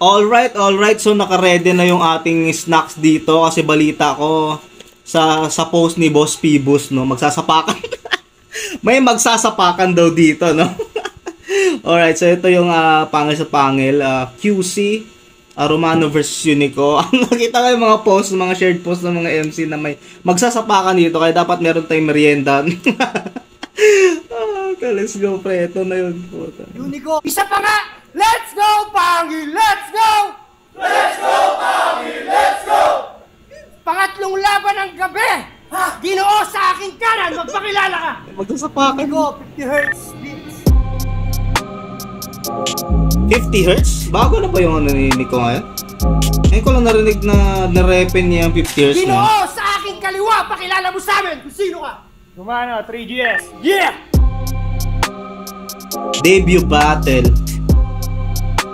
Alright. So naka-ready na yung ating snacks dito kasi balita ko sa post ni Boss Pibus, no, magsasapakan. May magsasapakan daw dito, no. Alright, so ito yung pangil sa pangil, QC Romano versus Unico. Nakita ko yung mga post, mga shared post ng mga MC na may magsasapakan dito, kaya dapat meron tayong merienda. Let's go, pre. Ito na yun. Unico, isa pa nga! Let's go, Pangil! Let's go! Let's go, Pangil! Let's go! Pangatlong laban ng gabi! Ginoo sa aking kanan! Magpakilala ka! Magsasapakan. Unico, 50 Hz beats. 50 Hz? Bago na ba yung ano ni Nico ngayon? Ngayon ko lang narinig na narepen niya yung 50 Hz na. Ginoo sa aking kaliwa! Pakilala mo sa amin kung sino ka! Romano, 3GS. Yeah! Debut battle.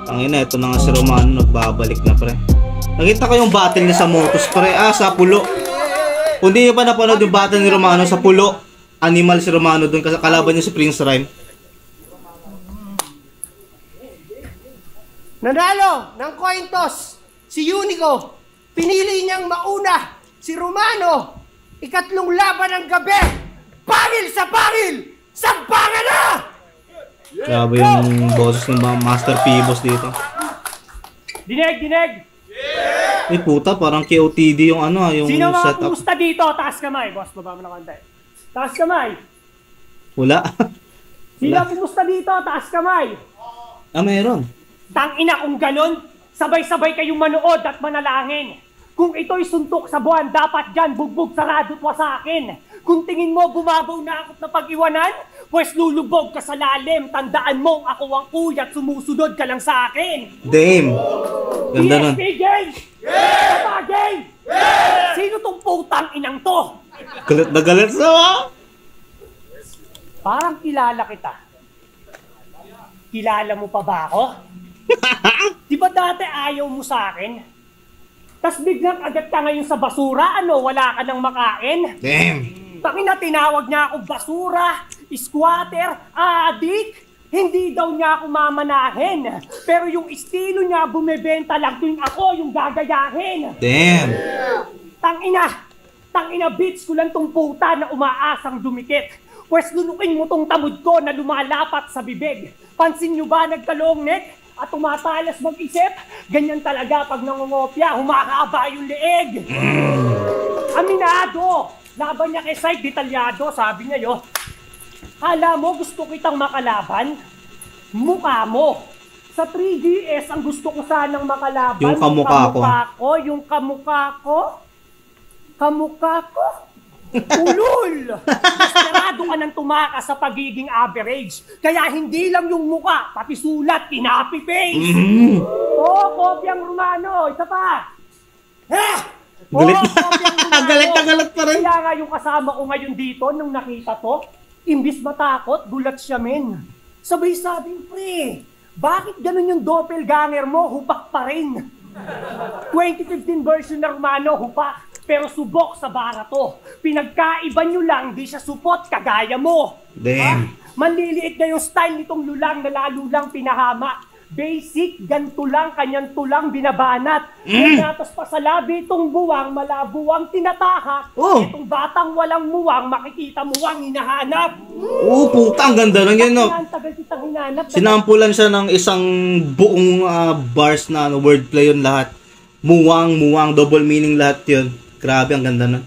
Tangina, ito na nga si Romano, nagbabalik na, pre. Nakita ko yung battle niya sa Motos, pre. Sa Pulo. Kung di nyo pa napanood yung battle ni Romano sa Pulo, animal si Romano dun, kasi kalaban niya si Prince Rhyme. Nanalo ng coin toss si Unico. Pinili niyang mauna si Romano. Ikatlong laban ng gabi. Pangil sa pangil! Sampangan na! Grabe yung boses ng mga Master Pibos dito. Dineg! Eh puta, parang KOTD yung ano, yung Sino mga setup. kumusta dito? Taas kamay. Boss, baba mo na konti. Taas kamay. Wala. Sino kumusta dito? Taas kamay. Meron. Tangina kung ganon, sabay-sabay kayong manood at manalangin. Kung ito'y suntok sa buwan, dapat dyan bugbog sarado't wasakin. Kung tingin mo bumabaw na akot na pag-iwanan, pues lulubog ka sa lalim. Tandaan mo ako ang kuya at sumusunod ka lang sa akin. Damn. Ganda nun. PSP game! Yeah! Game! Yeah! Sino tong putang inang to? Galit na galit sa mga. Parang kilala kita. Kilala mo pa ba ako? Di ba dati ayaw mo sa akin? Tas biglang agad ka ngayon sa basura, ano, wala ka nang makain? Damn. Tangina, tinawag niya ako basura, squatter, adik. Hindi daw niya ako mamanahin. Pero yung estilo niya, bumebenta lang tuwing ako yung gagayahin. Damn. Tangina, bitch ko lang tong puta na umaasang dumikit. Pwes lunukin mo tong tamod ko na lumalapat sa bibig. Pansin nyo ba nagkalong neck? At tumatalas mag-isip? Ganyan talaga pag nangungopya, humakaba yung leeg. Aminado! Laban niya kay Side, detalyado, sabi niya yo. Hala mo, gusto kitang makalaban? Mukha mo. Sa 3DS, ang gusto ko sanang makalaban. Yung kamukha ko. Yung kamukha ko. Kamukha ko? Ulul! Desperado ka nang tumakas sa pagiging average. Kaya hindi lang yung mukha, pati sulat, kinapi-face. Kopyang Romano. Isa pa. Galit na. Galit na galit pa rin. Kaya nga yung kasama ko ngayon dito, nung nakita to, imbis matakot, gulat siya, men. Sabay-sabing, pre, bakit ganun yung doppelganger mo, hupak pa rin? 2015 version na Romano, hupak. Pero subok sa bara to. Pinagkaiba nyo lang, di siya supot, kagaya mo. Damn. Manliliit na yung style nitong lulang na lalo lang pinahama. Basic, ganito lang, kanyang tulang binabanat. Natas pa sa labi itong buwang, malabuwang tinatahak. Itong batang walang muwang, makikita muwang hinahanap. Puta, ang ganda lang yan, no? Tagal kitang hinanap. Sinampulan siya ng isang buong bars na wordplay yun lahat. Muwang, double meaning lahat yun. Grabe, ang ganda na.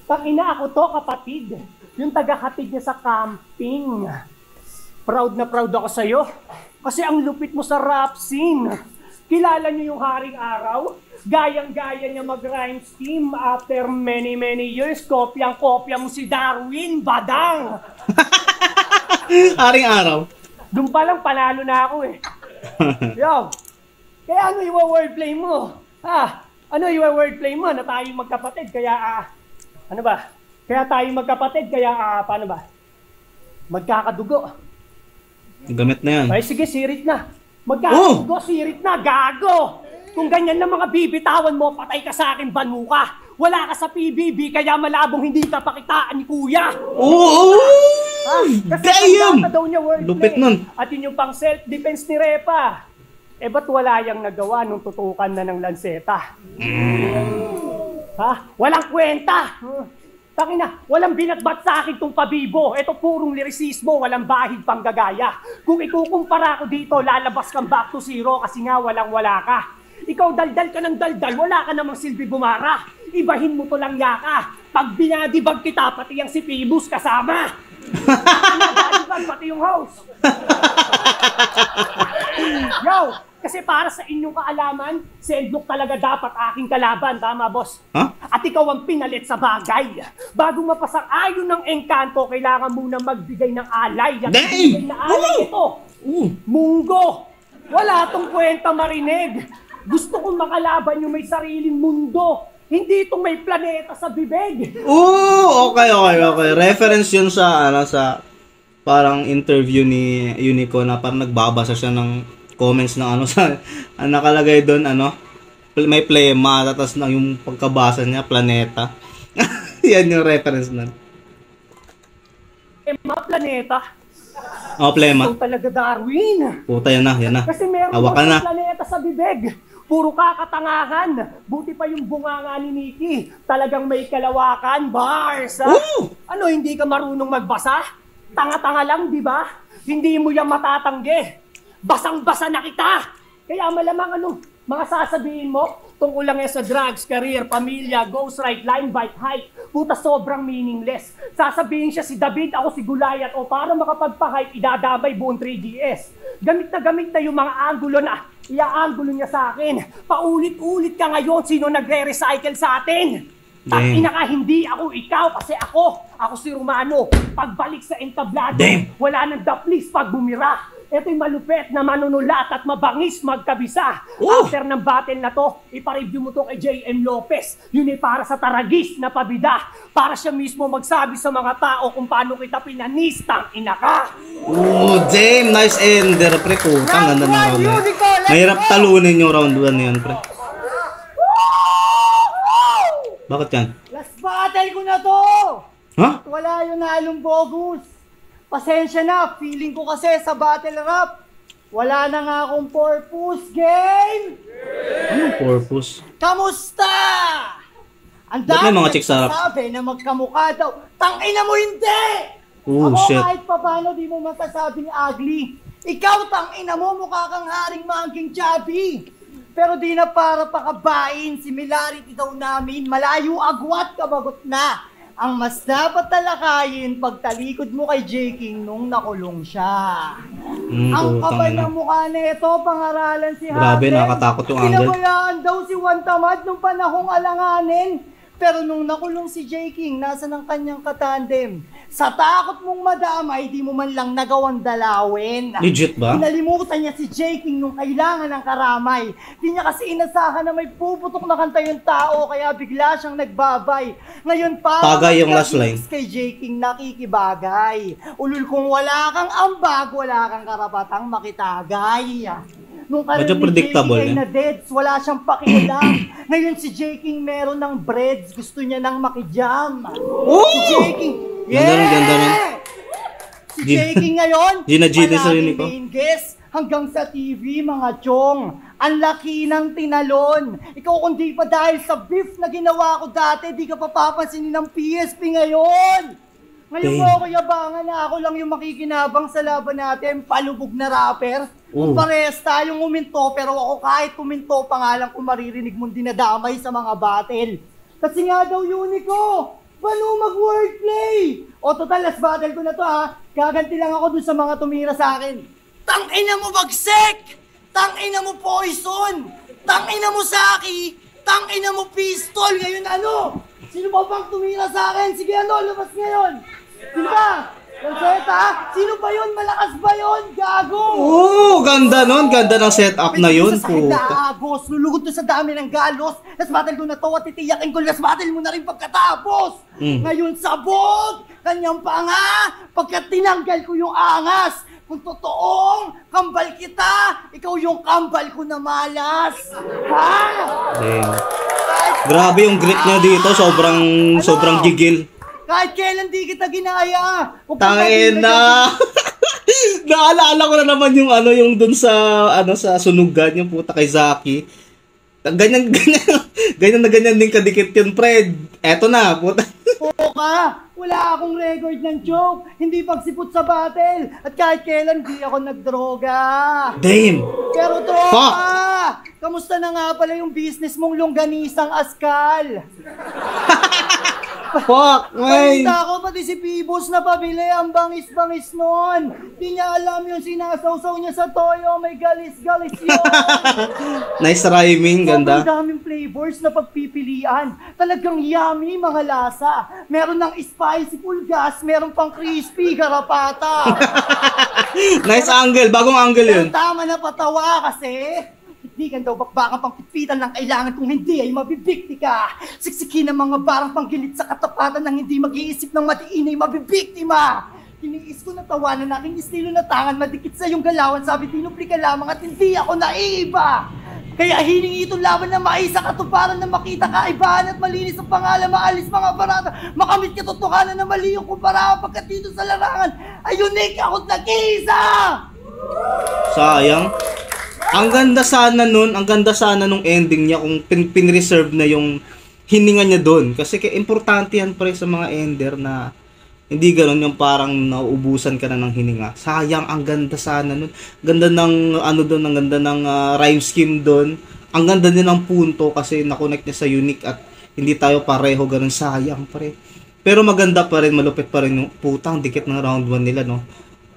Pakina ako to, kapatid. Yung taga-hatid niya sa camping. Proud na proud ako sa'yo. Kasi ang lupit mo sa rap scene. Kilala niyo yung Haring Araw? Gayang-gaya niya mag-rhyme scheme. After many years, kopyang-kopya mo si Darwin Badang. Haring Araw. Doon pa lang panalo na ako eh. Yo, kaya ano yung wordplay mo? Ano yung wordplay mo na tayo magkapatid? Kaya, ano ba? Kaya tayo magkapatid, kaya, paano ba? Magkakadugo. Gamit na yan. Ay, sige, sirit na. Magkakadugo, sirit na, gago! Kung ganyan na mga bibitawan mo, patay ka sa akin, banuka. Wala ka sa PBB, kaya malabong hindi ka pakitaan ni Kuya. Oo! Kasi Damn! ang daw niya wordplay. Lupit nun. At yun yung pang self-defense ni Repa. Eh ba't wala yang nagawa nung tutukan na ng lanseta? Ha? Walang kwenta! Takina, walang binatbat sa akin tong pabibo. Ito purong lirisismo, walang bahid pang gagaya. Kung ikukumpara ko dito, lalabas kang back to zero kasi nga walang-wala ka. Ikaw daldal ka ng daldal, wala ka namang silbi bumara. Ibahin mo to lang yaka. Pag binadibag kita, pati yung si Phoebus kasama. Binadibag pati yung host. Yo, kasi para sa inyong kaalaman, si Endlock talaga dapat aking kalaban, tama boss? Huh? At ikaw ang pinalit sa bagay. Bago mapasang ayon ng engkanto, kailangan muna magbigay ng alay. At magbigay na alay ito, munggo. Wala tong kwenta marinig. Gusto kong makalaban yung may sariling mundo. Hindi itong may planeta sa bibig. Okay. Reference yun sa, sa parang interview ni Unico na parang nagbabasa siya ng comments ng sa nakalagay doon may plema tapos na yung pagkabasa niya planeta. Yan yung reference nun. Mga planeta. Plema. Ito talaga Darwin. Puta yan na. Kasi meron Hawakan na. planeta sa bibig. Puro kakatangahan. Buti pa yung bunganga ni Nikki. Talagang may kalawakan. Bars, ha? Ano, hindi ka marunong magbasa? Tanga-tanga lang, di ba? Hindi mo yan matatanggi. Basang-basa na kita. Kaya malamang mga sasabihin mo, tungkol lang yan sa drugs, career, pamilya, ghost ride, line bike, hike. Puta, sobrang meaningless. Sasabihin siya si David, ako si Goliath, o para makapagpa-hike, idadabay buong 3GS. Gamit na yung mga angulo na ia-angulo niya sa akin. Paulit-ulit ka ngayon, sino nagre-recycle sa atin? Tangina ka, hindi ako ikaw kasi ako si Romano. Pagbalik sa entablado, wala nang daplis pag bumira. Ito'y malupet na manunulat at mabangis magkabisa. After ng battle na to, ipareview mo to kay J.M. Lopez. Yun ay para sa taragis na pabida. Para siya mismo magsabi sa mga tao kung paano kita pinanistang ina ka. Damn, nice ender, pre. Putang ganda ng round na yun. Mahirap talunin yung round 1 na yun, pre. Bakit yan? Last battle ko na to! Ha? Wala yung nalong bogus. Pasensya na, feeling ko kasi sa battle rap, wala na nga akong purpose, game! Anong purpose? Kamusta? Ang Ba't may dami mga chicks sa rap? nagsasabi na magkamukha daw. Tangina mo hindi! Ako Shit. kahit pa paano di mo masasabing ugly. Ikaw tangina mo, mukha kang haring mangking chubby. Pero di na para pakabain, similarity daw namin, malayo agwat kabagot na. Ang mas dapat talakayin pagtalikod mo kay J. King nung nakulong siya. Ang kapal ng mukha na ito, pangaralan si Hagen. Grabe, nakakatakot yung angle. Pinabayaan daw si Juan Tamad nung panahong alanganin. Pero nung nakulong si J. King, nasa ng kanyang katandem. Sa takot mong madamay, di mo man lang nagawang dalawin. Legit ba? Pinalimutan niya si J. King nung kailangan ng karamay. Di niya kasi inasahan na may puputok na kanta yung tao, kaya bigla siyang nagbabay. Ngayon pa, Tagay yung last line. Kay J. King nakikibagay. Ulul kung wala kang ambag, wala kang karapatang makitagay. Nung Medyo karoon ni predictable, J. King na deads, wala siyang pakialam. Ngayon si J. King meron ng breads, gusto niya nang makijam. Si J. King, Ganda nun. Si J. King ngayon, Gina Gina sa rin ko. main guest hanggang sa TV, mga chong. Ang laki ng tinalon. Ikaw kung di pa dahil sa beef na ginawa ko dati, di ka papapansinin ng PSP ngayon. Ngayon mo ako yabangan na ako lang yung makikinabang sa laban natin, palubog na rapper. Kung parehas tayong uminto, pero ako kahit uminto, pangalan ko maririnig mong dinadamay sa mga battle. Kasi nga daw, Unico, paano mag-wordplay? O total, last battle ko na to ha. Gaganti lang ako dun sa mga tumira sa akin. Tangina mo bagsek! Tangina mo poison! Tangina mo saki! Tangina mo pistol! Ngayon ano? Sino ba bang tumira sa akin? Sige ano, labas ngayon! Sino ba? Lanseta? Sino ba yun? Malakas ba yun? Gago! Ganda nun. Ganda ng setup na yun. Agos, lulugod to sa dami ng galos. Last battle ko na to at titiyakin ko. Last battle mo na rin pagkatapos. Ngayon sabog, kanyang panga, pagkat tinanggal ko yung angas. Kung totoong kambal kita, ikaw yung kambal ko na malas. Ha? Damn. Grabe yung grit niya dito. Sobrang gigil. Kahit kailan di kita ginaya. Huwag kang Tangin patira na. Naalala ko na naman yung ano, yung dun sa ano sa sunugan, yung puta kay Zaki. Ganyan ganyan na ganyan din kadikit yun, Fred. Eto na, puta. Oo ka. Wala akong record ng joke. Hindi pagsipot sa battle. At kahit kailan di ako nagdroga. Damn. Pero Fuck. tropa, kamusta na nga pala yung business mong longganisang askal? Fuck, man. Balita ko pati si Pibos na pabili, ang bangis-bangis nun. Di niya alam yung sinasawsaw niya sa toyo, may galis-galis yun. Nice rhyming, Sobrang ganda. daming flavors na pagpipilian. Talagang yummy mga lasa. Meron ng spicy pulgas, meron pang crispy garapata. Nice angle, bagong angle yun. Pero tama na patawa kasi hindi ka daw bakbakang pangpipitan lang kailangan kung hindi ay mabibikti ka. Siksikin ng mga barang panggilit sa katapatan ng hindi mag-iisip ng matiin ay mabibiktima. Tiniis ko na tawanan aking estilo na tangan madikit sa iyong galawan. Sabi tinupli ka lamang at hindi ako naiiba. Kaya hiningi itong laban na maisa katuparan na makita kaibahan at malinis ang pangalan, maalis mga barata, makamit katotohanan na mali yung kumpara pagkat dito sa larangan ay unique ako't nag-iisa! Sayang. Ang ganda sana nung ending niya kung pinreserve na yung hininga niya doon. Kasi importante yan pre sa mga ender na hindi ganoon yung parang nauubusan ka na ng hininga. Sayang, ang ganda sana nun. Ganda ng ano doon, ang ganda ng rhyme scheme doon. Ang ganda din ng punto kasi na-connect niya sa unique at hindi tayo pareho, ganun. Sayang pre. Pero maganda pa rin, malupit pa rin yung putang dikit ng round 1 nila, no.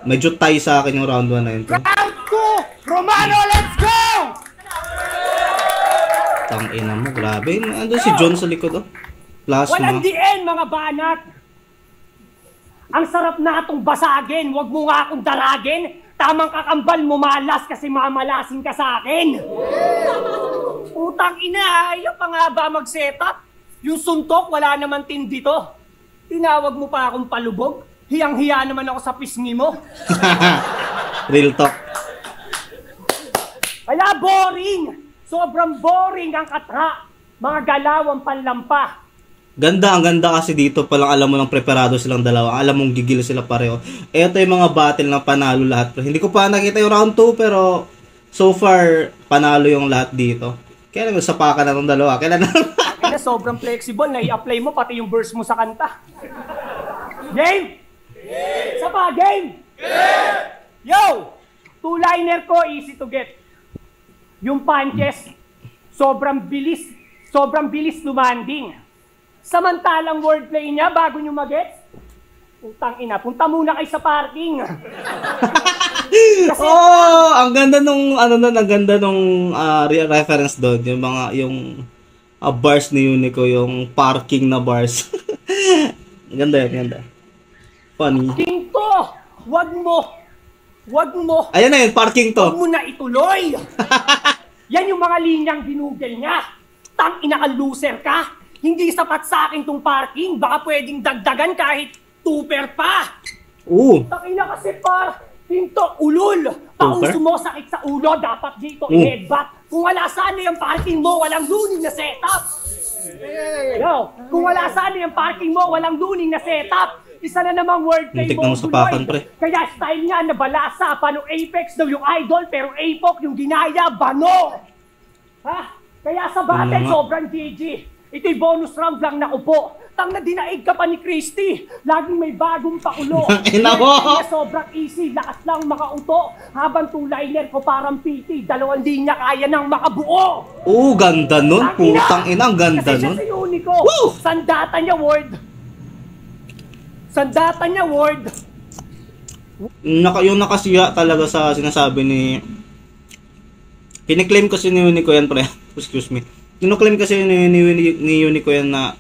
Medyo tie sa akin yung round 1 na yun. Pre. Round 2! Romano, let's go! Tangina mo, grabe. Andun si John sa likod, oh. Walang Plasma. DN, mga banat! Ang sarap na itong basagin. Huwag mo nga akong daragin. Tamang kakambal mo malas kasi mamalasin ka sa akin. Utang ina, ayaw pa nga ba mag-setup? Yung suntok, wala naman tindi to. Tinawag mo pa akong palubog. Hiyang-hiya naman ako sa pisngi mo. Real talk. Kaya boring! Sobrang boring ang katra. Mga galawang panlampa. Ang ganda kasi dito palang alam mo ng preparado silang dalawa. Alam mong gigil sila pareho. Ito yung mga battle na panalo lahat. Hindi ko pa nakita yung round 2 pero so far panalo yung lahat dito. Kaya naman sapakan na ng dalawa. Kailan na? Kaya sobrang flexible na i-apply mo pati yung verse mo sa kanta. Game! Isa pa, game! Yo! Two-liner ko, easy to get. Yung punches, sobrang bilis lumanding. Samantalang wordplay niya, bago nyo mag-gets, putang ina, punta muna kayo sa parking. Kasi, Ang ganda nung ang ganda nung reference doon, yung mga bars ni Unico, yung parking na bars. Ganda. Funny. king to, wag mo, Ayan na yun, parking to. wag mo na ituloy. Yan yung mga linyang binugel niya. Tang ina ka, loser ka. Hindi sapat sa akin tong parking. Baka pwedeng dagdagan kahit tuper pa. Takina kasi parking to, ulol. Pauso mo, sakit sa ulo. Dapat dito i-headbutt. Kung wala sana yung parking mo, walang luning na setup. Yo, kung wala sana yung parking mo, walang luning na setup. Isa na namang wordplay Muntik mo, nang sapakan, pre. Kaya style niya na balasa. Paano Apex daw yung idol, pero Apoc yung ginaya, bano. Ha? Kaya sa battle, sobrang GG. Ito'y bonus round lang na upo. Tang na dinaig ka pa ni Christy. Laging may bagong pakulo. Ina mo! Kaya sobrang easy. Lakas lang makauto. Habang two-liner ko parang PT. 2 linya kaya nang makabuo. Ganda nun. Putang ina, ang ganda Kasi siya nun. si Unico. Woo! Sandata niya, word. Yung nakasiya talaga sa sinasabi ni... Kiniklaim kasi ni Unico yan, pre. Excuse me. Kinuklaim kasi ni Unico yan na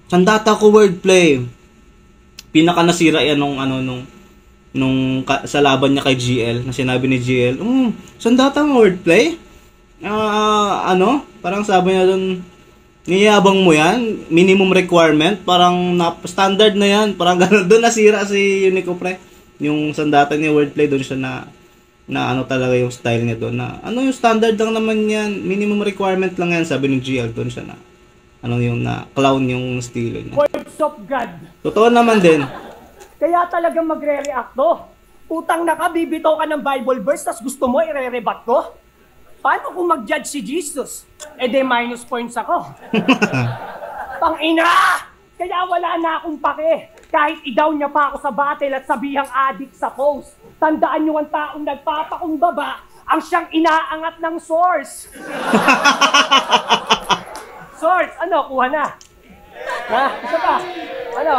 sandata ko wordplay. Pinaka nasira yan sa laban niya kay GL na sinabi ni GL, sandata mo wordplay? Parang sabi niya doon, niyabang mo yan, minimum requirement, parang standard na yan, parang gano'n. Doon nasira si Unico, pre. Yung sandata niya wordplay, doon siya na talaga yung style niya doon na yung standard lang naman yan, minimum requirement lang yan, sabi ng GL, doon siya na Anong yung na clown yung estilo niya. Words of God. Totoo naman din. Kaya talagang magre-react to. Utang na ka, bibitaw ka ng Bible verse, tas gusto mo ire-rebat ko? Paano kung mag-judge si Jesus? Eh de minus points ako. Pang-ina! Kaya wala na akong pake. Kahit idaw niya pa ako sa battle at sabihang adik sa post. Tandaan niyo ang taong nagpapakumbaba ang siyang inaangat ng source. Source, ano? Kuha na. Ha? Isa pa? Ano?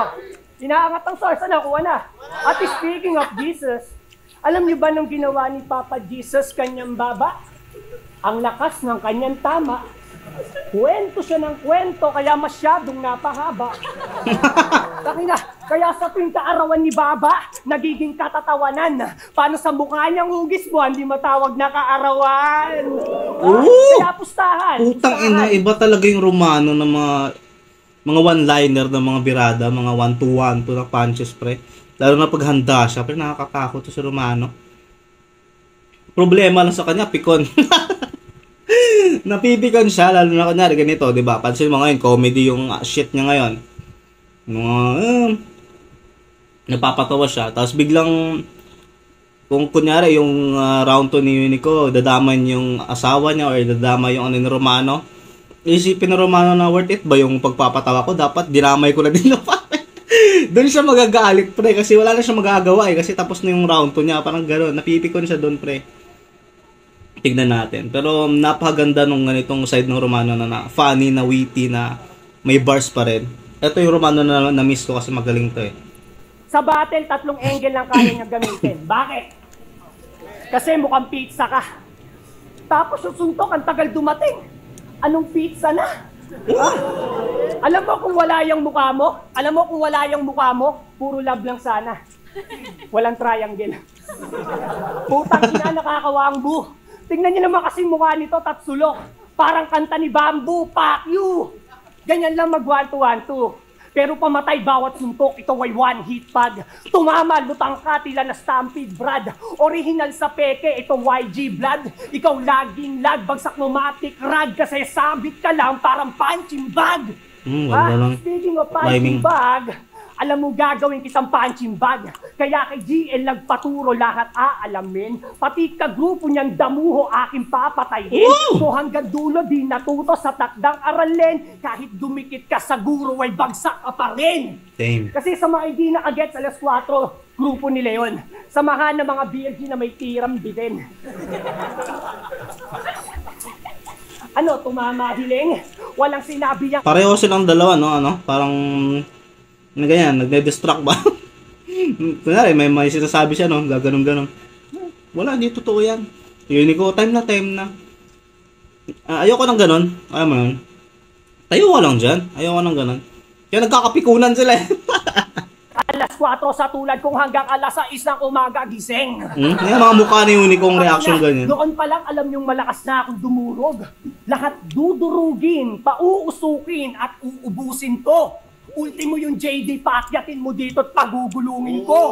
Inaangat ng source, ano? Kuha na. At speaking of Jesus, alam niyo ba nung ginawa ni Papa Jesus kanyang baba? Ang lakas ng kanyang tama. Kwento siya ng kwento, kaya masyadong napahaba. Kaya sa tuwing kaarawan ni Baba, nagiging katatawanan. Paano sa mukha niyang hugis mo, hindi matawag na kaarawan. Kaya pustahan. Putang ina, iba talaga yung Romano ng mga one-liner ng mga birada, mga 1-2-1 na punches, pre. Lalo na paghanda siya, pre, nakakatakot to si Romano. Problema lang sa kanya, pikon. Napipikon siya, lalo na kunyari ganito, di ba? Pansin mo ngayon, comedy yung shit niya ngayon. Napapatawa siya, tapos biglang, kung kunyari yung round 2 ni Unico, dadamay yung asawa niya or dadamay yung ano ni Romano, isipin ni Romano na worth it ba yung pagpapatawa ko? Dapat dinamay ko na din na pa. Doon siya magagalit, pre, kasi wala na siya magagawa kasi tapos na yung round 2 niya, parang gano'n, napipikon siya doon, pre. Tignan natin. Pero napakaganda nung ganitong side ng Romano na funny, na witty, na may bars pa rin. Ito yung Romano na na-miss ko kasi magaling to eh. Sa battle, 3 angle lang kaya niya gamitin. Bakit? Kasi mukhang pizza ka. Tapos yung suntok, ang tagal dumating. Anong pizza na? Alam mo kung wala yung mukha mo? Alam mo kung wala yung mukha mo? Puro love lang sana. Walang triangle. Putang ina, nakakawang bu. Tingnan niyo naman kasi mukha nito, tatsulok. Parang kanta ni Bamboo, fuck you! Ganyan lang mag-1-2-1-2. Pero pamatay bawat suntok, ito ay one hit pad. Tumama, lutang ka, tila na Stampede Brad. Original sa peke, ito YG Blood. Ikaw laging lag, bagsak mo matik rag. Kasi sabit ka lang, parang punching bag. Speaking of punching bag, alam mo gagawin kitang punching bag. Kaya kay GL nagpaturo lahat aalamin. Pati kagrupo niyang damuho aking papatayin. So hanggang dulo di natuto sa takdang aralin. Kahit dumikit ka sa guro ay bagsak ka pa rin. Same. Kasi sa mga hindi nakagets alas 4, grupo ni Leon. Samahan ng mga BLG na may tiram din. Ano, tumama hiling? Walang sinabi niya. Pareho silang dalawa, no? Ano? Parang ganyan, nagde-distract ba? Kunwari, may sinasabi siya, no? Gaganon-ganon. Wala, hindi totoo yan. Unico, time na. Ayoko ng ganon. Ayaw mo yun. Tayo ka lang dyan. Ayoko ng ganon. Kaya nagkakapikunan sila eh. Alas 4 sa tulad kung hanggang alas 6 ng umaga gising. Yung mga mukha ni Unico ang reaction ganyan. Noon pa lang alam niyong malakas na akong dumurog. Lahat dudurugin, pauusukin at uubusin to. Ultimo yung JD, paakyatin mo dito at pagugulungin ko.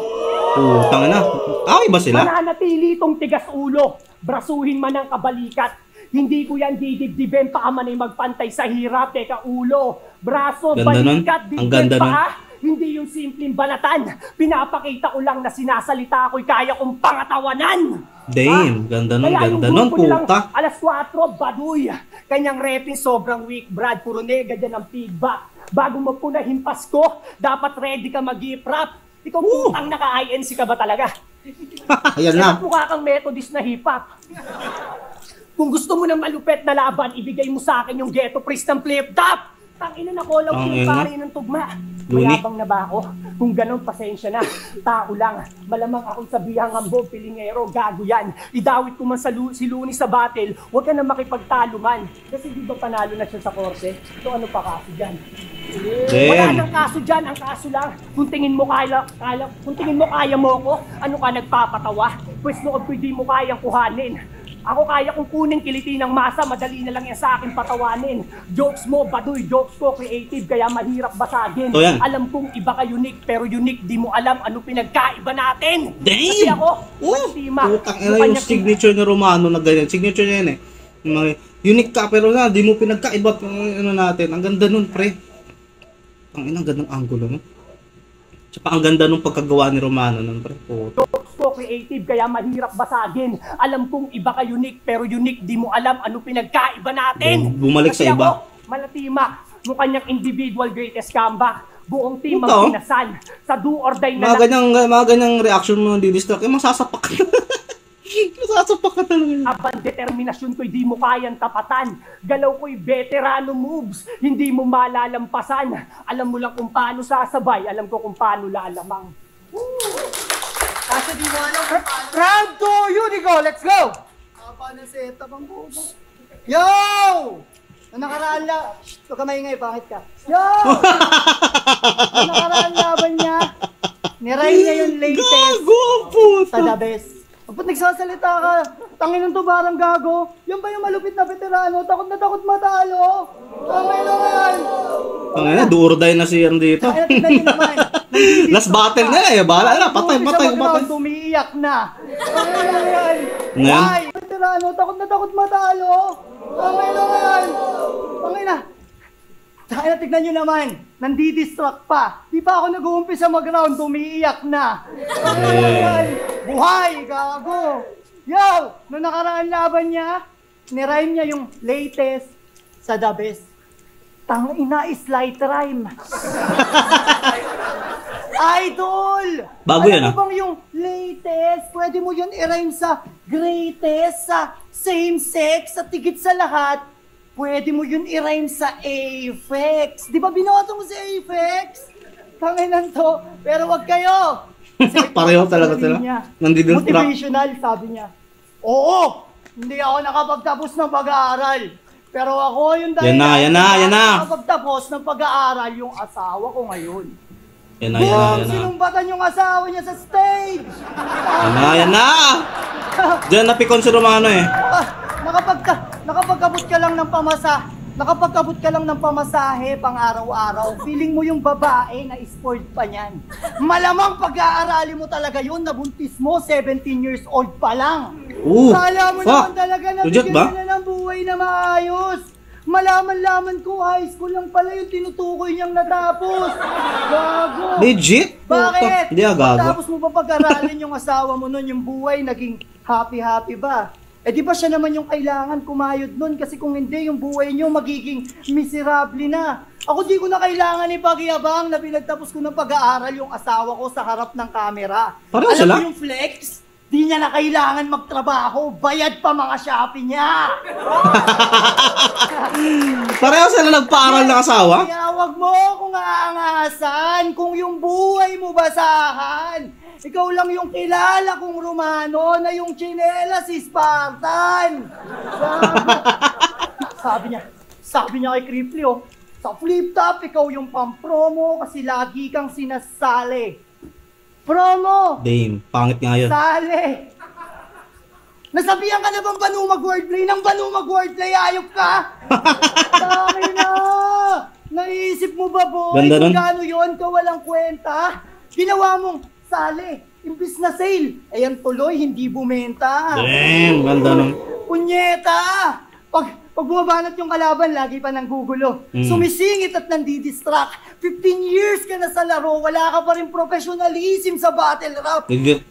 Tanga na. Okay ba sila? Mananatili itong tigas ulo. Brasuhin man ang kabalikat. Hindi ko yan didibdibin pa man ay magpantay sa hirap. Teka ulo, braso, ganda balikat, ang ganda nun. Hindi yung simpleng balatan. Pinapakita ko lang na sinasalita ako'y kaya kong pangatawanan. Damn, ganda nun, kaya ganda nun, puta. Alas 4, baduy. Kanyang repin sobrang weak, Brad. Puro nega dyan ang feedback. Bago mo po na himpas ko, dapat ready ka mag-hip-rap. Ikaw putang naka-INC ka ba talaga? Ayan na. Mukha kang Methodist na hip-hop. Kung gusto mo ng malupet na laban, ibigay mo sa akin yung ghetto priest ng flip-top. Tangina na ko lang yung pare ng tugma. Mayabang na ba ako? Kung ganun, pasensya na. Tao lang. Malamang akong sabihang ambog, pilingero, gago yan. Idawit ko man si Luni sa battle, huwag ka na makipagtalo man. Kasi di ba panalo na siya sa korte? So ano pa kaso dyan? Wala nang kaso dyan. Ang kaso lang, kung tingin mo kaya mo ko, ano ka nagpapatawa? Pwes noon pwede mo kayang kuhanin. Ako kaya kong kunin kiliti ng masa, madali na lang yan sa akin patawanin. Jokes mo, baduy, jokes ko, creative, kaya mahirap basagin. Alam kong iba ka unique, pero unique di mo alam ano pinagkaiba natin. Damn! Kasi ako, Putang ina yung signature ni Romano na ganyan. Signature niya yan eh. Unique ka, pero na, di mo pinagkaiba ano natin. Ang ganda nun, pre. Ang gandang angulo, no? Tsaka ang ganda nung pagkagawa ni Romano nun, pre. Ko creative kaya mahirap basagin. Alam kong iba ka unique pero unique di mo alam ano pinagkaiba natin. Bumalik Kasi sa iba. Ako, malatimak, mo kanyang individual greatest comeback. Buong team Ito. ang pinasan sa do or die na Mga ganyang reaction mo di-distract. Masasapak ka. Masasapak ka talaga. Abang determinasyon ko'y di mo kayang tapatan. Galaw ko'y veterano moves, hindi mo malalampasan. Alam mo lang kung paano sasabay, alam ko kung paano lalamang. Kasi di mo alam kung paano. Round 2, Unico, let's go! Paano setup ang buo? Yo! Nung nakaraan lang, huwag ka maingay, pangit ka. Yo! Nung nakaraan laban niya, niray niya yung latest sa The Best. Ba't nagsasalita ka? Tangin ng tubarang gago. Yan ba yung malupit na veterano? Takot na takot matalo. Tangin naman. Tangin na, do or die na siya dito. Kaya tignan niyo naman. Last battle na eh. Bahala na, patay. Tumiiyak na. Tangin naman. Ngayon? Ay, veterano, takot na takot matalo. Tangin naman. Tangin na. Kaya tignan nyo naman, nandidistract pa. Di pa ako nag-uumpisa mag-round, tumiiyak na. Buhay, gago. Yo, nung nakaraan laban niya, nirime niya yung latest sa The Best. Tangina is light rhyme. Idol! Bago yan, Alam mo bang yung latest, pwede mo yun i-rhyme sa greatest, sa same sex, sa tigit sa lahat. Pwede mo yun i-rhyme sa Apex. Di ba binoto mo si Apex? Tanginan to. Pero wag kayo. Pareho talaga sila. Nandidistract. Motivational, sabi niya. Oo, hindi ako nakapagtapos ng pag-aaral. Pero ako yung Yan na. nakapagtapos ng pag-aaral yung asawa ko ngayon. Yan na. Sinumbatan yung asawa niya sa stage. Yan na. Diyan napikon si Romano eh. Nakapagkabot ka lang ng pamasa. Nakapagkabot ka lang ng pamasahe pang araw-araw. Feeling mo yung babae na spoiled pa niyan. Malamang pag-aarali mo talaga yun, nabuntis mo, 17 years old pa lang. Kala mo naman talaga na bigyan na ng buhay na maayos. Malaman-laman ko, high school lang pala yung tinutukoy niyang natapos. Gago. Legit? Bakit? Hindi gago. Tapos mo pa pag-aralin yung asawa mo nun, yung buhay naging happy-happy ba? Eh di ba siya naman yung kailangan kumayod nun? Kasi kung hindi, yung buhay niyo magiging miserable na. Ako di ko na kailangan ipagyabang na pinagtapos ko ng pag-aaral yung asawa ko sa harap ng camera. Pareho Alam sila? mo yung flex? Di niya na kailangan magtrabaho, bayad pa mga Shopee niya. Pareho sila nagpaaral ng asawa? Kaya wag mo akong aangasan kung yung buhay mo basahan. Ikaw lang yung kilala kong Romano na yung tsinelas si Spartan. Sabi niya kay Cripply, oh, sa flip top, ikaw yung pang-promo kasi lagi kang sinasali. Promo! Damn, pangit nga yun. Sali! Nasabihan ka na bang banumag wordplay? Nang banumag wordplay, ayop ka! Dami na! Naisip mo ba, boy? Ganda nun. Kung gaano yun, ka walang kwenta? Ginawa mong sali, imbis na sale. Ayan tuloy, hindi bumenta. Damn, ganda nun. Punyeta! Pag bumabanat yung kalaban, lagi pa nang gugulo. Sumisingit at nandidistract. 15 years ka na sa laro, wala ka pa rin professionalism sa battle rap. Legit.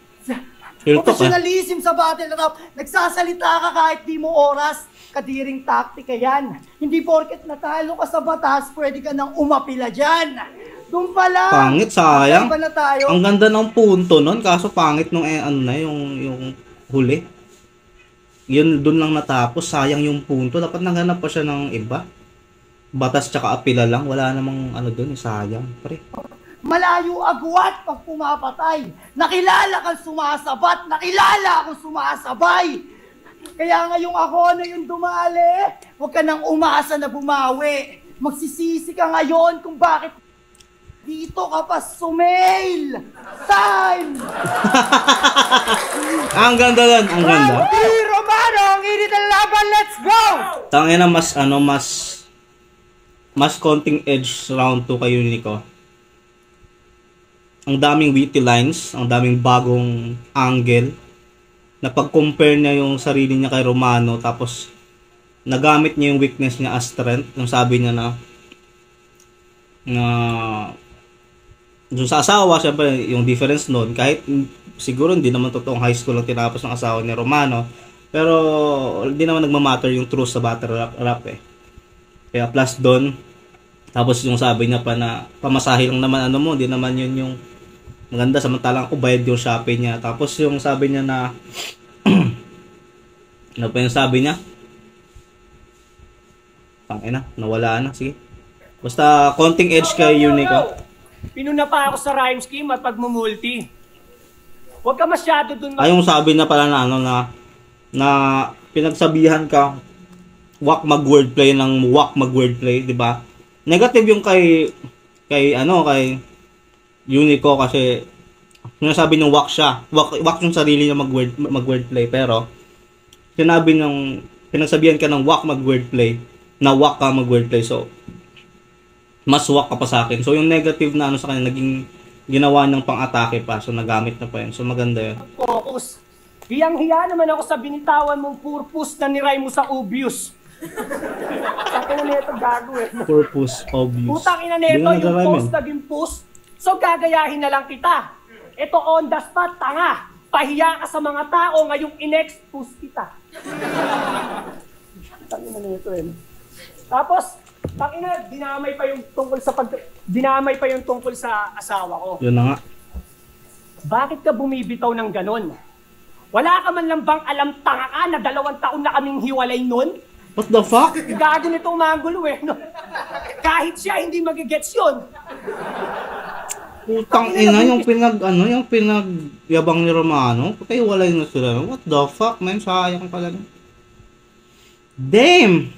Professionalism sa battle rap. Nagsasalita ka kahit di mo oras. Kadiring taktika yan. Hindi porket natalo ka sa batas, pwede ka nang umapila dyan. Doon pa lang. Pangit, sayang. Ba na tayo? Ang ganda ng punto nun, kaso pangit nung yung huli. Yun, dun lang natapos, sayang yung punto. Dapat naghanap pa siya ng iba. Batas tsaka apila lang, wala namang dun, sayang. Pre. Malayo agwat pag pumapatay. Nakilala kang sumasabat, nakilala akong sumasabay. Kaya ngayong ako na yung dumali, huwag ka nang umasa na bumawi. Magsisisi ka ngayon kung bakit dito ka pa sumail. Time! Ang ganda lang, ang ganda. Romano, ang init ang laban, let's go! Tangina mas konting edge round 2 kay Unico. Ang daming witty lines, ang daming bagong angle. Na pag-compare niya yung sarili niya kay Romano, tapos nagamit niya yung weakness niya as strength. Yung sabi niya na dun sa asawa, syempre yung difference noon, kahit siguro hindi naman totoong high school ang tinapos ng asawa ni Romano, pero hindi naman nagmamatter yung truth sa battle rap eh. Kaya plus doon, tapos yung sabi niya pa na pamasahe lang naman ano mo, hindi naman yun yung maganda, samantalang ako bayad yung Shopee niya. Tapos yung sabi niya na ano pa yung sabi niya? Tangina, nawala na, sige. Basta konting edge kay Unico. Pinuna pa ako sa rhyme scheme at pagmumulti. Huwag ka masyado dun. Ay, yung sabi na pala na ano na pinagsabihan ka wak mag-wordplay ng wak mag-wordplay, di ba? Negative yung kay Unico kasi sinasabi ng wak siya. Wak yung sarili niya mag-wordplay, pero pinagsabihan ka ng wak mag-wordplay, na wak ka mag-wordplay, so mas wak ka pa sa akin. So yung negative na ano sa kanya naging ginawa ng pang-atake pa, so nagamit na pa yun. So maganda yun. Focus. Hiyang-hiya naman ako sa binitawan mong purpose na niray mo sa obvious. Putang ina neto gago eh. Purpose obvious. Putang ina neto yung post naging post. So gagayahin na lang kita. Ito on the spot, tanga. Pahiya ka sa mga tao ngayong in-expose kita. Putang ina neto eh. Tapos, tangina, dinamay pa yung tungkol sa asawa ko. Yun na nga. Bakit ka bumibitaw ng ganon? Wala ka man lang bang alam, tanga ka na 2 taon na kaming hiwalay nun? What the fuck? Gago nito umangulo eh. No? Kahit siya hindi magigets yun. Putang ina yung pinagyabang ni Romano. Patay walay na sila. What the fuck, man? Sayang pala. Damn!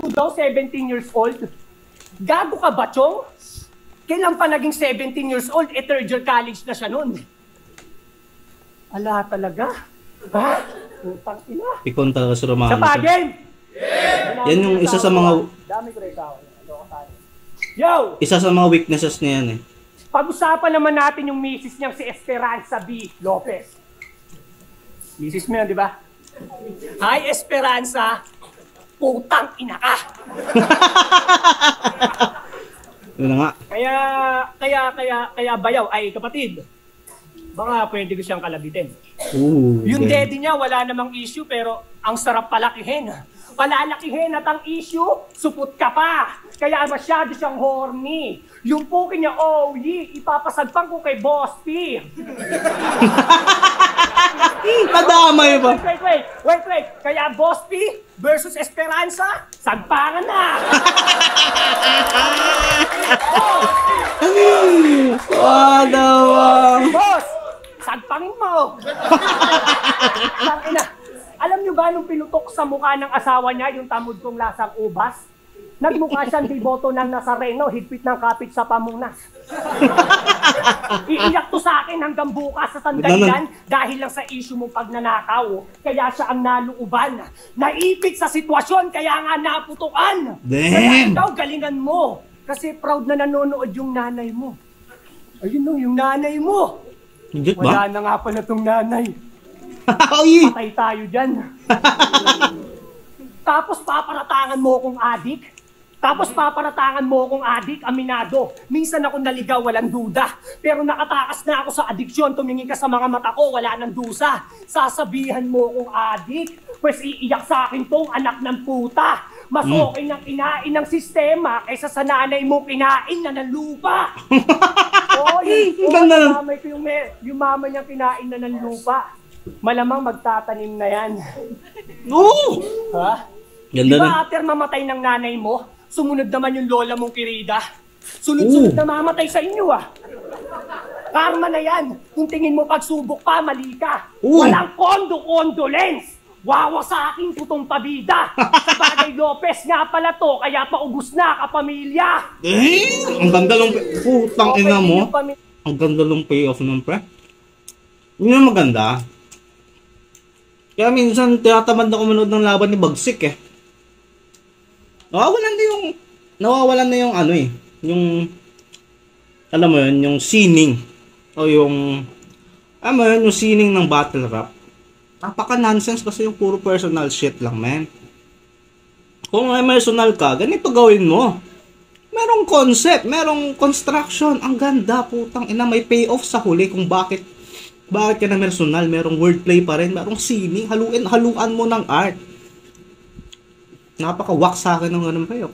Daw 17 years old. Gago ka ba, Chong? Kailan pa naging 17 years old? Third year college na siya nun. Ala talaga? Ha? Putang ina. Pikon talaga si Romano. Sa pa-game! Yan yung isa sa mga Dami ko rin tao. Yo! isa sa mga weaknesses niya yan eh. Pag-usapan naman natin yung misis niyang si Esperanza B. Lopez. Misis mo yan, di ba? Hi, Esperanza! Putang ina ka! Yun na nga. Kaya bayaw, ay kapatid. Baka pwede ko siyang kalabitin. Yung damn. daddy niya, wala namang issue, pero ang sarap palakihin. Palalakihin at ang issue, supot ka pa. Kaya masyado siyang horny. Yung puki niya, oh, ipapasagpang ko kay Boss P. Nadamay ba? Wait. Kaya Boss P versus Esperanza, sagpangan na. Boss, sagpangin mo. Tangina. Alam niyo ba nung pinutok sa mukha ng asawa niya yung tamod kong lasang ubas? Nagmukha siyang diboto ng Nazareno, higpit ng kapit sa pamunas. Iiyak to sa akin hanggang bukas sa sandalian dahil lang sa issue mong pagnanakaw. Kaya siya ang naluuban. Naipit sa sitwasyon, kaya nga naputukan. Kaya ikaw, galingan mo. Kasi proud na nanonood yung nanay mo. Ayun no, yung nanay mo. Legit Wala ba? na nga pala tong nanay. Oy! Patay tayo dyan. Tapos paparatangan mo akong adik. Aminado. Minsan ako naligaw, walang duda. Pero nakatakas na ako sa adiksyon, tumingin ka sa mga mata ko, wala nang dusa. Sasabihan mo akong adik, pues iiyak sa akin tong anak ng puta. Mas okay nang kinain ng sistema kaysa sa nanay mo kinain na ng lupa. Mamay ko yung mama niya kinain na ng lupa. Malamang magtatanim na yan. Ha? Ganda Diba na. after mamatay ng nanay mo, sumunod naman yung lola mong kirida? Sunod-sunod na mamatay sa inyo ah. Karma na yan. Kung tingin mo pagsubok pa, mali ka. Walang condolence. Wawa sa aking putong pabida. Sa bagay Lopez nga pala to, kaya paubos na kapamilya. Ang ganda ng putang ina mo. Ang ganda ng payoff ng pre. Yun ang maganda. Kaya minsan tinatamad na kumanood ng laban ni Bagsik eh. Nawawalan na yung ano eh. Yung, alam mo yun, yung sining. O yung, alam mo yun, yung sining ng battle rap. Napaka-nonsense kasi yung puro personal shit lang, man. Kung may personal ka, ganito gawin mo. Merong concept, merong construction. Ang ganda, putang ina, may payoff sa huli kung bakit ka na personal. Merong wordplay pa rin, merong sining, haluan mo ng art. Napaka-wak sa akin ng ganun payoff.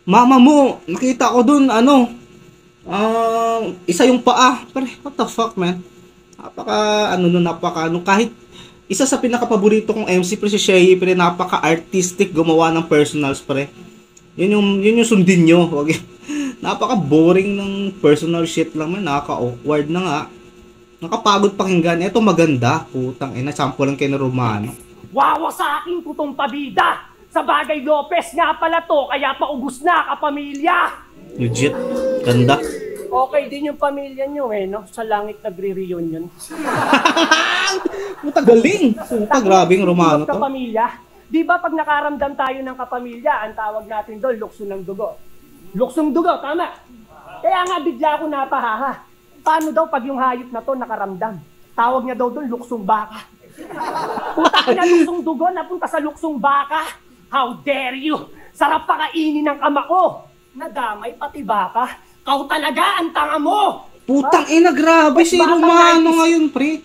Mama mo, nakita ko dun, isa yung paa. Pero, what the fuck, man? Kahit isa sa pinaka-paborito kong MC, pre, si Shea, pre, napaka-artistic gumawa ng personals, pre. Yun yung sundin nyo. Napaka-boring ng personal shit lang, man. Nakaka-awkward na nga. Nakapagod pakinggan. Eto maganda. Putang ina, sample lang kayo na Romano. Wawa sa akin kutong pabida! Sa bagay Lopez nga pala to, kaya paubos na kapamilya! Legit. Ganda. Okay din yung pamilya nyo no? Sa langit nagre-reunion. Puta galing. Puta grabing Romano to. Kapamilya. Di ba pag nakaramdam tayo ng kapamilya, ang tawag natin doon, lukso ng dugo. Luksong dugo, tama. Kaya nga bigla ako napahaha. Paano daw pag yung hayop na to nakaramdam? Tawag niya daw doon, luksong baka. Puta na luksong dugo, napunta sa luksong baka. How dare you? Sarap pakainin ng ama ko. Nadamay pati baka. Kau talaga ang tanga mo. Putang ina, grabe si Romano ngayon, pre.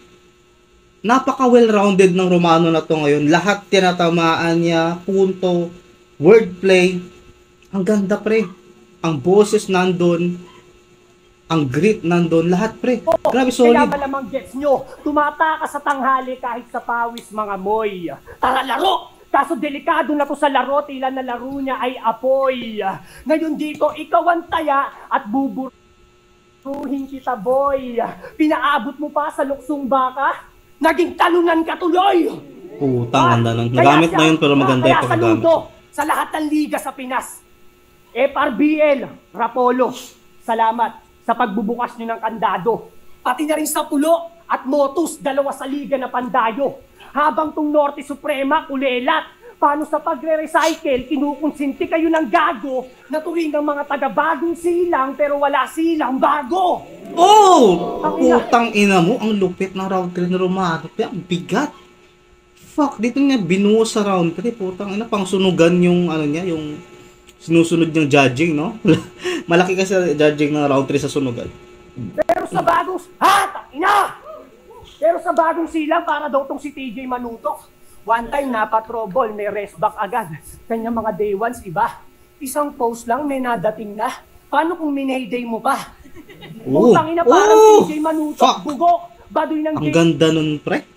Napaka well-rounded ng Romano na to ngayon. Lahat tinatamaan niya, punto, wordplay. Ang ganda, pre. Ang boses nandun, ang grit nandun, lahat, pre. Grabe, solid. Kaya malamang gets nyo, tumatakas sa tanghali kahit sa pawis mga moy. Tara laro! Kaso delikado na to sa laro, tila na laro niya ay apoy. Ngayon dito, ikaw ang taya at buburuhin kita, boy. Pinaabot mo pa sa luksong baka? Naging talunan ka tuloy! Putang ganda lang. Nagamit na yun pero maganda yung paggamit. Sa lahat ng liga sa Pinas. FRBL, Rapolo, salamat sa pagbubukas nyo ng kandado. Pati na rin sa Pulo at Motus, dalawa sa liga na pandayo. Habang tong Norte Suprema, kulelat. Paano sa pagre-recycle, kinukonsinti kayo ng gago na tuwing ng mga taga-bagong silang pero wala silang bago. Oh! Putang ina mo, ang lupit ng round 3 na Romano. Ang bigat. Fuck, dito nga binuo sa round 3. Putang ina, pang sunugan yung yung sinusunod niyang judging, no? Malaki kasi judging ng round 3 sa sunugan. Pero sa bagong... ina! Pero sa bagong silang, para daw tong si TJ Manutok. One time, napatrobol, may rest back agad. Kanya mga day ones, iba. Isang post lang, may nadating na. Paano kung minayday mo pa? Putang ina, parang TJ Manutok, bugok, baduy ng ang ganda nun, pre.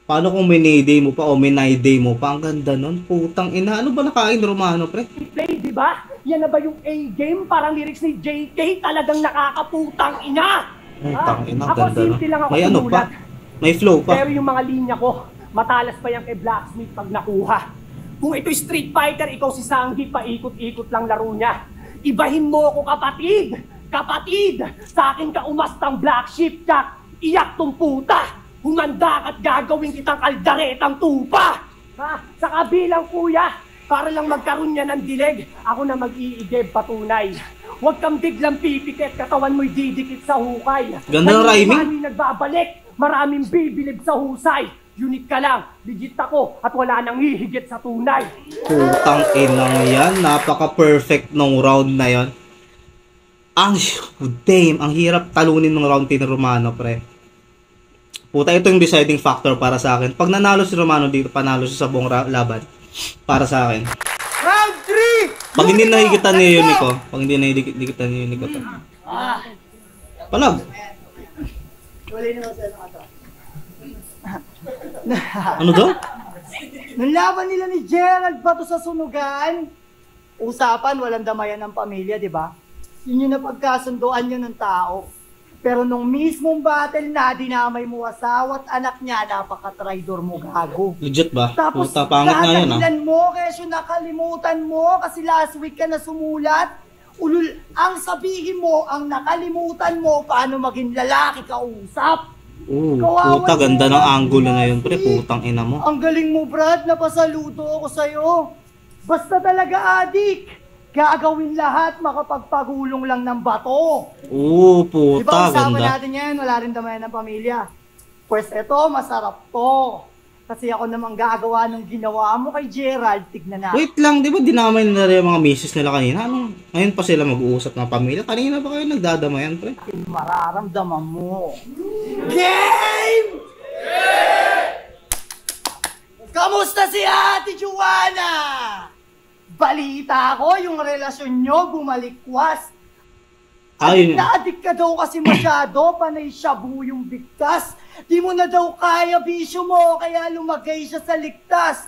Paano kung minayday mo pa o minayday mo pa? Ang ganda nun. Putang ina, ano ba nakain Romano, pre? Play, di ba? Yan na ba yung A-game? Parang lyrics ni JK, talagang nakakaputang ina! Putang ina, ako, ganda simple lang ako may ano tumulat. pa? May flow pa. Pero yung mga linya ko, matalas pa yan kay Blacksmith pag nakuha. Kung ito'y Street Fighter, ikaw si Sanggi, paikot-ikot lang laro niya. Ibahin mo ako, kapatid! Kapatid! Sa akin ka umastang Black Sheep, Jack! Iyak tong puta! Humanda at gagawin kitang kaldaretang tupa! Ha? Sa kabilang kuya, para lang magkaroon niya ng dileg, ako na mag-iigib patunay. Huwag kang biglang pipikit, katawan mo'y didikit sa hukay. Ganda ng rhyming. Maraming nagbabalik, maraming bibilib sa husay. Unique ka lang, legit ako, at wala nang hihigit sa tunay. Putang inang yan, napaka-perfect nung round na yon. Damn, ang hirap talunin ng round 10 ng Romano, pre. Puta, ito yung deciding factor para sa akin. Pag nanalo si Romano dito, panalo siya sa buong laban. Para sa akin. Round 3! Pag hindi nahigitan ni Unico, pag hindi nahigitan ni Unico to. Palag. Ano daw? Nung laban nila ni Gerald Bato sa sunugan, usapan, walang damayan ng pamilya, di ba? Yun yung napagkasunduan yun ng tao. Pero nung mismong battle na, dinamay mo asawa at anak niya, napaka-traidor mo, gago. Legit ba? Tapos, Puta, pangit nga yun, ha? mo, kaya nakalimutan mo, kasi last week ka na sumulat. Ang sabihin mo, ang nakalimutan mo, paano maging lalaki kausap. Puta, ganda ng angulo na yun, pre. Putang ina mo. Ang galing mo, Brad. Napasaludo ako sa'yo. Basta talaga, adik. Gagawin lahat, makapagpagulong lang ng bato. Puta, diba, usapan ganda. natin yan, wala rin damayan ng pamilya. Pues eto, masarap to. Kasi ako namang gagawa ng ginawa mo kay Gerald. Tignan na. Wait lang, di ba dinamay nila yung mga misis nila kanina? Ngayon pa sila mag-uusap ng pamilya? Kanina ba kayo nagdadamayan, pre? Mararamdaman mo. Game! Kamusta si Ate Joanna? Balita ko, yung relasyon nyo bumalikwas. Ayun. Adik ka daw kasi masyado, panay shabu yung bigkas. Di mo na daw kaya bisyo mo, kaya lumagay siya sa ligtas.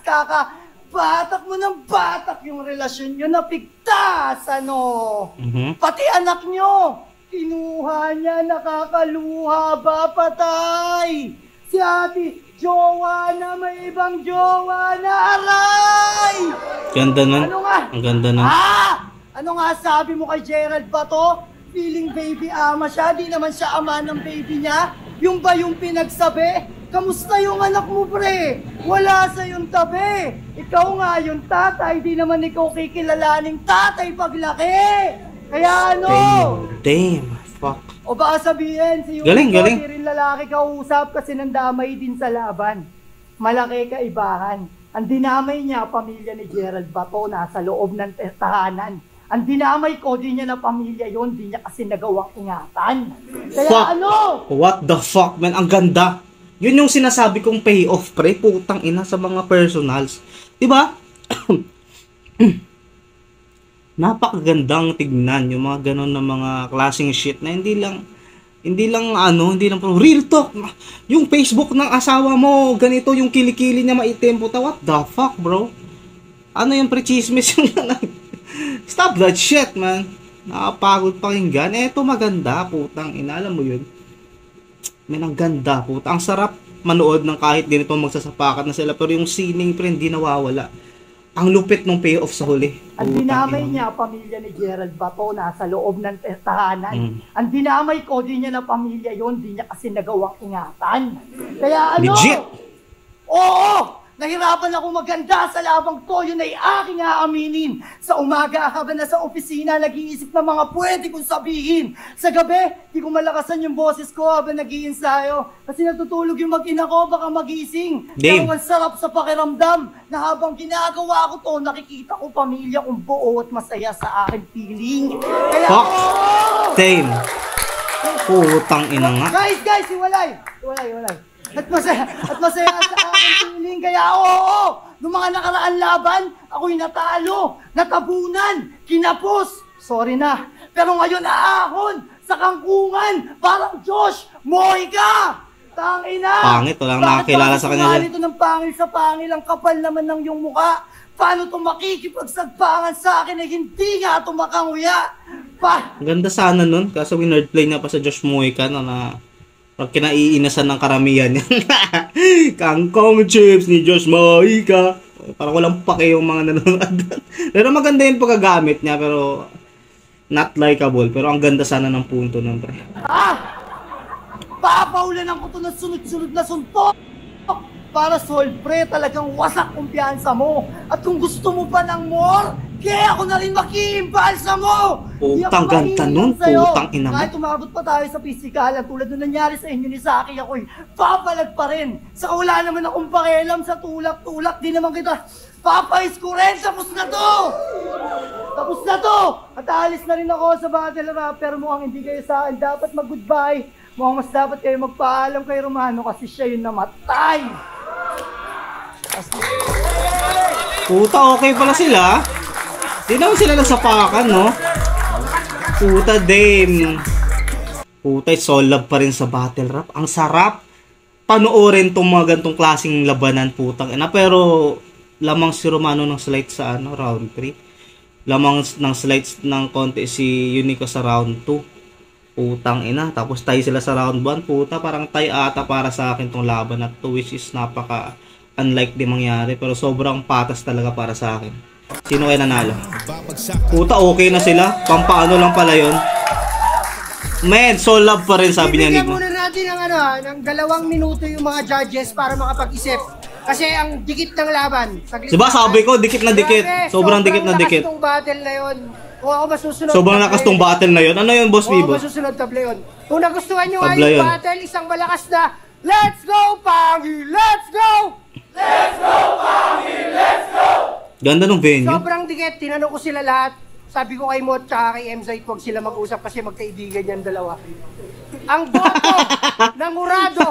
Batak mo ng batak yung relasyon nyo na pigtas, ano? Pati anak nyo, kinuha niya, nakakaluha ba, patay? Si Ate Joanna, may ibang jowa na, aray! Ganda nun. Ano nga? Ang ganda nun. Ano nga sabi mo kay Gerald ba to? Feeling baby ama siya, di naman siya ama ng baby niya? Yung ba yung pinagsabi? Kamusta yung anak mo, pre? Wala sa yung tabi. Ikaw nga yung tatay, di naman ikaw kikilalaning tatay paglaki. Kaya ano? Damn. Fuck. O baka sabihin, si Galing. Di rin lalaki kausap kasi nandamay din sa laban. Malaki kaibahan. Ang dinamay niya, pamilya ni Gerald Bato, nasa loob ng tahanan. Ang dinamay ko, di niya na pamilya yon, di niya kasi nagawang ingatan. Kaya Fuck. ano? What the fuck, man? Ang ganda. Yun yung sinasabi kong payoff, pre. Putang ina sa mga personals. Diba? Napakagandang tignan yung mga ganun na mga klaseng shit na hindi lang real talk. Yung Facebook ng asawa mo, ganito yung kilikili niya maitim. Puta, what the fuck, bro? Ano yung pre-chismis yung Stop that shit, man. Nakapagod pakinggan. Eto maganda, putang ina, alam mo yun. Man, ang ganda, puta. Ang sarap manood ng kahit ganito magsasapakat na sila. Pero yung sining, pre, hindi nawawala. Ang lupit ng payoff sa huli. Ang dinamay niya, pamilya ni Gerald Bato, nasa loob ng tahanan. Ang dinamay ko, di niya na pamilya yon, di niya kasi nagawang ingatan. Kaya ano? Legit! Oo! Nahirapan ako maganda sa labang to, yun ay aking aaminin. Sa umaga, habang nasa opisina, nag-iisip ng mga pwede kong sabihin. Sa gabi, di ko malakasan yung boses ko habang nag-iinsayo. Kasi natutulog yung mag-ina ko, baka magising. Damn. Pero ang sarap sa pakiramdam na habang ginagawa ko to, nakikita ko pamilya kong buo at masaya sa aking feeling. Kaya, Fuck! Damn! Putang ina nga. Guys, hiwalay! At masaya sa aking feeling. Kaya noong mga nakaraan laban, ako'y natalo, natabunan, kinapos. Sorry na. Pero ngayon aahon sa kangkungan. Parang Josh, moy ka! Tangina! Pangit, walang nakakilala sa kanya. Bakit ito ng pangil sa pangil? Ang kapal naman ng iyong mukha. Paano ito makikipagsagpangan sa akin na hindi nga ito makanguya? Ang ganda sana nun. Kaso winord play na pa sa Josh Moica na pag kinaiinasan ng karamihan yan. Kangkong chips ni Josh Moica. Parang walang pake yung mga nanonood. Pero maganda yung pagkagamit niya, pero not likable. Pero ang ganda sana ng punto nun, pre. Papaulanan ko ito ng sunod-sunod na suntok! Para solve, pre, talagang wasak kumpiyansa mo. At kung gusto mo pa ng more, kaya ako na rin makiimbalsa mo! Putang ganda nun, putang ina mo. Kahit umabot pa tayo sa pisikalan, tulad nung nangyari sa inyo ni Saki, ako'y papalag pa rin. Saka wala naman akong pakialam sa tulak-tulak, di naman kita papais ko rin, tapos na to! Tapos na to! At aalis na rin ako sa battle rap, pero mukhang hindi kayo sa akin dapat mag-goodbye. Mukhang mas dapat kayo magpaalam kay Romano kasi siya yung namatay. Puta, okay pala sila. Di naman sila nagsapakan, no? Puta, damn. Puta, soul love pa rin sa battle rap. Ang sarap panoorin tong mga gantong klaseng labanan, putang ina. Pero lamang si Romano ng slight sa round 3. Lamang ng slight ng konti si Unico sa round 2. Putang ina. Tapos tayo sila sa round 1. Puta, parang tayo ata para sa akin tong laban na to, which is napaka unlikely mangyari. Pero sobrang patas talaga para sa akin. Sino kaya nanalo? Puta, okay na sila. Pampaano lang pala yun. Man, soul love pa rin, sabi niya. Bibigyan muna natin ng 2 minuto yung mga judges para makapag-isip. Kasi ang dikit ng laban. Diba sabi ko, dikit na dikit. Sobrang dikit na dikit. Sobrang lakas tong battle na yun. Kung ako masusunod. Sobrang lakas tong battle na yun. Ano yun, Boss Vivo? Kung ako masusunod, tabla yun. Kung nagustuhan nyo nga Tabla yung yun. battle, isang malakas na, let's go, Pangi! Let's go! Ganda ng venue. Sobrang dikit, tinanong ko sila lahat. Sabi ko kay Mot tsaka kay Mzite, huwag sila mag-usap kasi magkaibigan yan dalawa. Ang boto ng Urado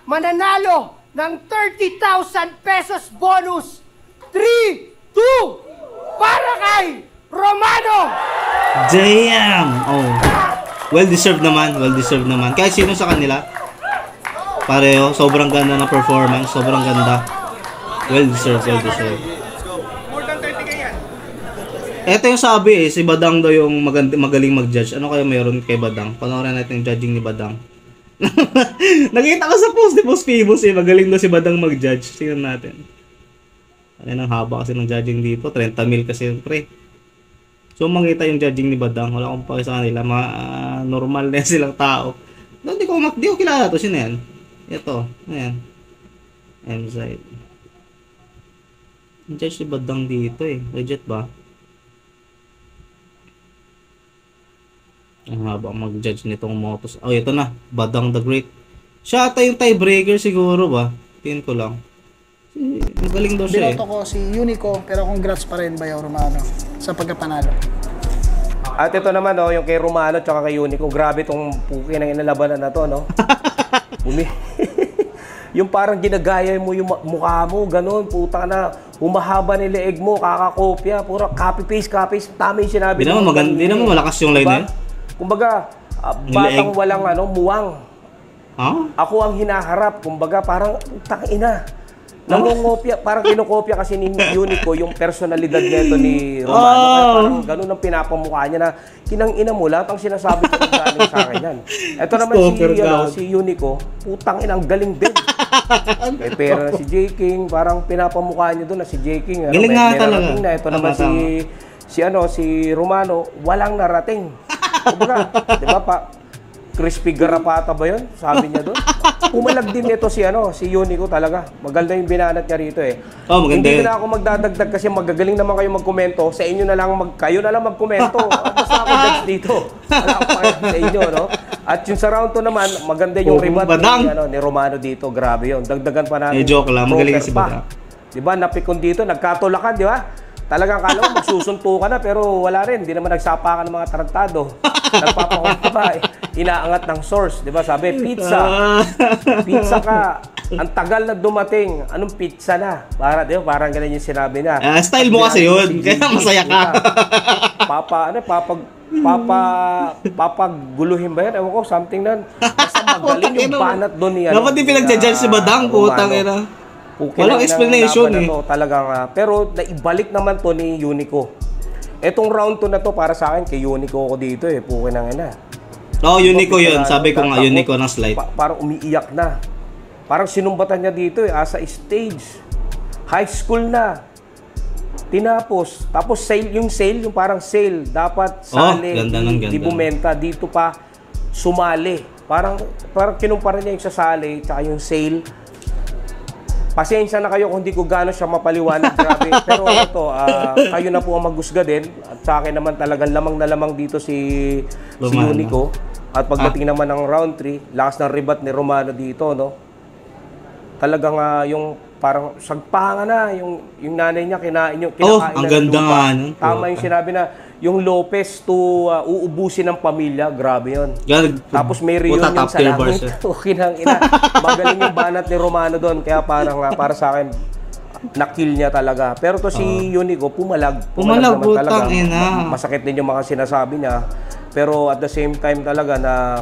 mananalo ng 30,000 pesos bonus. 3, 2, para kay Romano! Damn! Oh. Well deserved naman, well deserved naman. Kahit sino sa kanila. Pareho, sobrang ganda ng performance, sobrang ganda. Well deserved, well deserved. Ito yung sabi si Badang daw yung magaling mag-judge. Ano kaya meron kay Badang? Panoorin natin yung judging ni Badang. Nakita ko sa post ni Boss Pibos magaling daw si Badang mag-judge. Tingnan natin. Ano ang haba kasi ng judging dito? 30 mil kasi pre. So makita yung judging ni Badang. Wala akong pake sa kanila. Normal na silang tao. Di ko kilala to. Sino yan? Ito. Ayan. Mzite. Yung judge si Badang dito Legit ba? Ang haba mag-judge nitong motos. Oh, ito na. Badang the Great. Siya ata yung tiebreaker siguro ba? Tingin ko lang. Magaling daw siya Binoto ko si Unico, pero congrats pa rin Bayaw Romano sa pagkapanalo. At ito naman, yung kay Romano at kay Unico. Grabe itong puki ng inalabanan na to, no? Yung parang ginagaya mo yung mukha mo, ganun, puta na. Humahaba ni leeg mo, kakakopya, puro copy-paste. Tama yung sinabi. Di naman malakas yung line na yun. Kumbaga, batang walang muwang. Huh? Ako ang hinaharap, kumbaga parang tangina. Nangongopya, parang kinokopya kasi ni Unico yung personalidad nito ni Romano. Kaya parang ganun ang pinapamukha niya na kinang-ina mo, lahat ang sinasabi ko ng galing sa akin yan. Ito naman si Unico, putang ina, ang galing din. May pera na si J. King, parang pinapamukha niya doon na si J. King. Galing nga talaga. Ito naman si Romano, walang narating. Kumbaga, di ba pa, crispy garapata ba yun? Sabi niya doon. Pumalag din nito si Unico talaga. Maganda yung binanat niya rito Oh, maganda. Hindi na ako magdadagdag kasi magagaling naman kayo magkomento. Sa inyo na lang kayo na lang magkomento. Basta ako judge dito. Wala akong pakialam sa inyo, no? At yung sa round 2 naman, maganda yung rebat ni Romano dito. Grabe yun. Dagdagan pa natin. Joke lang, magaling si Badang. Di ba, napikon dito, nagkatulakan, di ba? Talagang kala mo magsusunto ka na pero wala rin. Hindi naman nagsapakan ng mga tarantado. Nagpapakunta pa. Inaangat ng source. Di ba? Sabi, pizza. Pizza ka. Ang tagal na dumating. Anong pizza na? Parang ganun yung sinabi na. Style mo kasi yun. Kaya masaya ka. Papaguluhin ba yan? Ewan ko, something na. Basta magaling yung banat doon niya. Dapat din pinag-judge si Badang. Putang ina. Walang explanation Talagang, pero naibalik naman to ni Unico. Etong round 2 na to para sa akin, kay Unico ako dito Puki ng ina. Unico yun. Sabi ko nga, Unico ng slide. Parang umiiyak na. Parang sinumbatan niya dito asa stage. High school na. Tinapos. Tapos yung parang sale. Dapat sali. Di bumenta. Dito pa sumali. Parang kinumpara niya yung sasali tsaka yung sale. Pasensya na kayo kung hindi ko gano'n siya mapaliwanag, grabe. Pero kayo na po ang maghusga din. At sa akin naman talagang lamang na lamang dito si Unico. At pagdating naman ng round 3, lakas ng ribat ni Romano dito, no? Talagang yung parang sagpanga na, yung nanay niya kinakain ang ganda nga nun. Tama yung sinabi na, yung Lopez to uubusin ng pamilya, grabe yun. Tapos may reunion sa langit. Magaling yung banat ni Romano doon, kaya parang para sa akin, na-kill niya talaga. Pero to si Unico, pumalag naman talaga. Masakit din yung mga sinasabi niya. Pero at the same time talaga na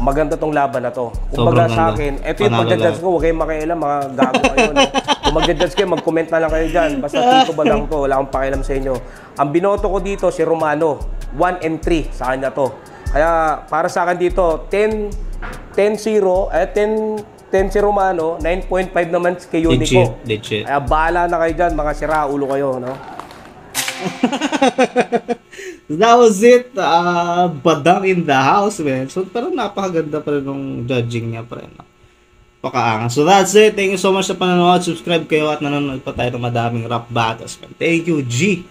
maganda tong laban na to. Kumbaga sa akin, ito yung pagja-judge ko, huwag kayong makialam, mga gago kayo. No? Kung magja-judge kayo, mag-comment na lang kayo dyan. Basta Tito Badang to, wala akong pakialam sa inyo. Ang binoto ko dito, si Romano, 1 and 3 sa kanya to. Kaya para sa akin dito, 10-0, 10 si Romano, 9.5 naman kay Unico. Legit. Kaya bahala na kayo dyan, mga siraulo kayo, no? That was it. Badang in the house, man. So, pero napakaganda pa rin ng judging niya pa rin. Pakaangas. So, that's it. Thank you so much sa panonood. Subscribe kayo at nanonood pa tayo ng madaming rap battles, man. Thank you, G.